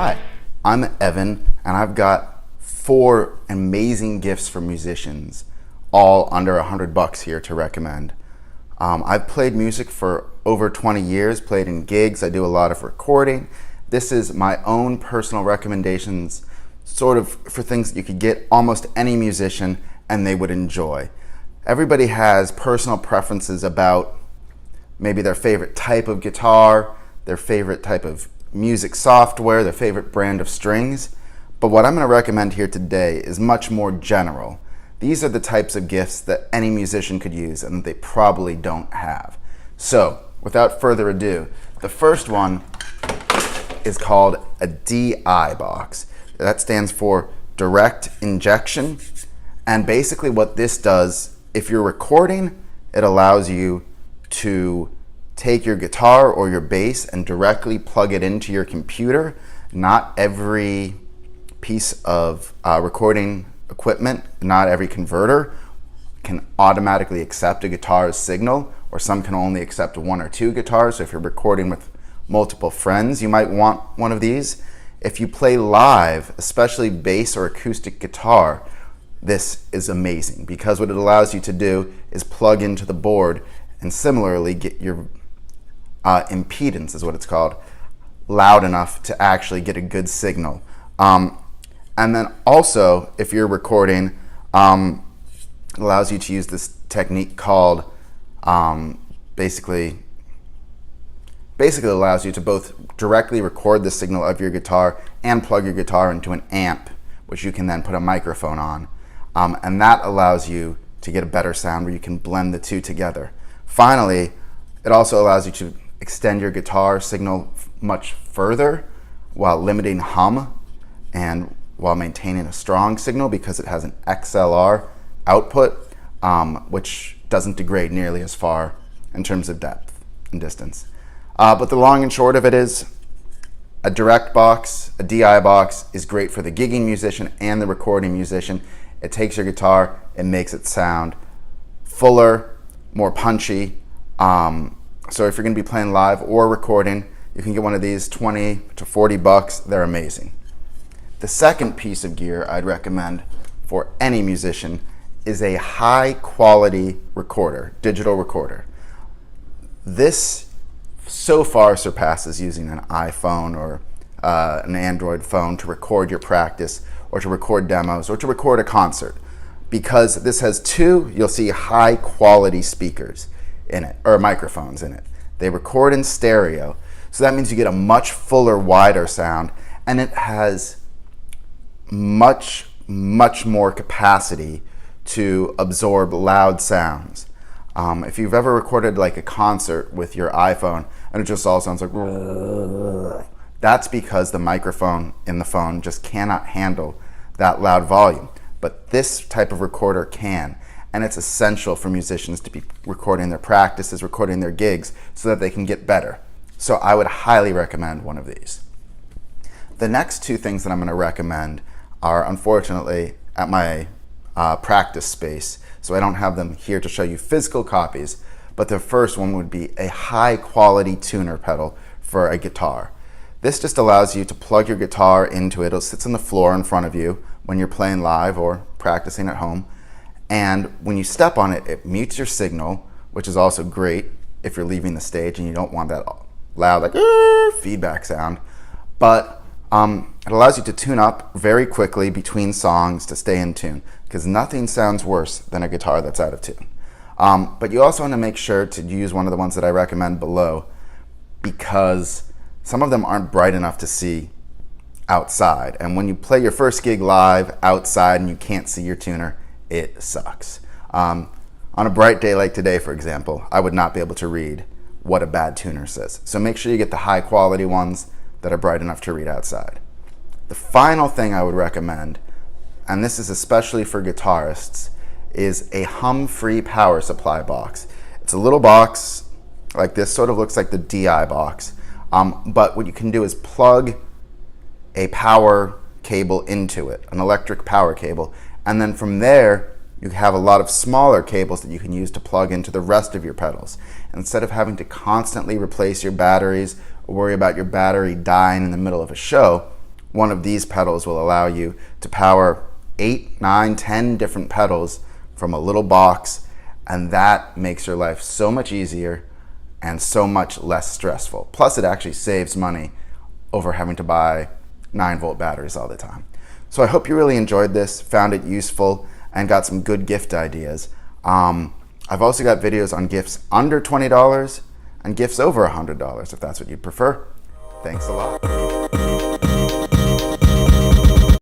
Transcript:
Hi, I'm Evan, and I've got 4 amazing gifts for musicians, all under $100 here to recommend. I've played music for over 20 years, played in gigs, I do a lot of recording. This is my own personal recommendations, sort of for things that you could get almost any musician and they would enjoy. Everybody has personal preferences about maybe their favorite type of guitar, their favorite type of music software, their favorite brand of strings. But what I'm going to recommend here today is much more general. These are the types of gifts that any musician could use and that they probably don't have. So, without further ado, the first one is called a DI box. That stands for direct injection. And basically what this does, if you're recording, it allows you to take your guitar or your bass and directly plug it into your computer. Not every piece of recording equipment, not every converter can automatically accept a guitar's signal, or some can only accept 1 or 2 guitars. So if you're recording with multiple friends, you might want one of these. If you play live, especially bass or acoustic guitar, this is amazing because what it allows you to do is plug into the board and similarly get your impedance, is what it's called, loud enough to actually get a good signal. And then also, if you're recording, it allows you to use this technique called basically allows you to both directly record the signal of your guitar and plug your guitar into an amp, which you can then put a microphone on. And that allows you to get a better sound where you can blend the two together. Finally, it also allows you to extend your guitar signal much further while limiting hum and while maintaining a strong signal because it has an XLR output, which doesn't degrade nearly as far in terms of depth and distance. But the long and short of it is a direct box, a DI box, is great for the gigging musician and the recording musician. It takes your guitar and makes it sound fuller, more punchy. So if you're going to be playing live or recording, you can get one of these, 20 to 40 bucks. They're amazing. The second piece of gear I'd recommend for any musician is a high quality recorder, digital recorder. This so far surpasses using an iPhone or an Android phone to record your practice or to record demos or to record a concert, because this has 2, you'll see, high quality speakers in it, or microphones in it. They record in stereo, so that means you get a much fuller, wider sound, and it has much more capacity to absorb loud sounds. If you've ever recorded like a concert with your iPhone and it just all sounds like, that's because the microphone in the phone just cannot handle that loud volume. But this type of recorder can, and it's essential for musicians to be recording their practices, recording their gigs, so that they can get better. So I would highly recommend one of these. The next 2 things that I'm going to recommend are unfortunately at my practice space, so I don't have them here to show you physical copies, but the first one would be a high quality tuner pedal for a guitar. This just allows you to plug your guitar into it. It sits on the floor in front of you when you're playing live or practicing at home. And when you step on it, it mutes your signal, which is also great if you're leaving the stage and you don't want that loud like feedback sound. But it allows you to tune up very quickly between songs to stay in tune, because nothing sounds worse than a guitar that's out of tune. But you also want to make sure to use one of the ones that I recommend below, because some of them aren't bright enough to see outside. And when you play your first gig live outside and you can't see your tuner, it sucks. On a bright day like today, for example, I would not be able to read what a bad tuner says. So make sure you get the high quality ones that are bright enough to read outside. The final thing I would recommend, and this is especially for guitarists, is a hum-free power supply box. It's a little box like this, sort of looks like the DI box. But what you can do is plug a power cable into it, an electric power cable, and then from there you have a lot of smaller cables that you can use to plug into the rest of your pedals. Instead of having to constantly replace your batteries or worry about your battery dying in the middle of a show, one of these pedals will allow you to power 8, 9, 10 different pedals from a little box, and that makes your life so much easier and so much less stressful. Plus, it actually saves money over having to buy 9-volt batteries all the time. So I hope you really enjoyed this, found it useful, and got some good gift ideas. I've also got videos on gifts under $20 and gifts over $100 if that's what you prefer. Thanks a lot.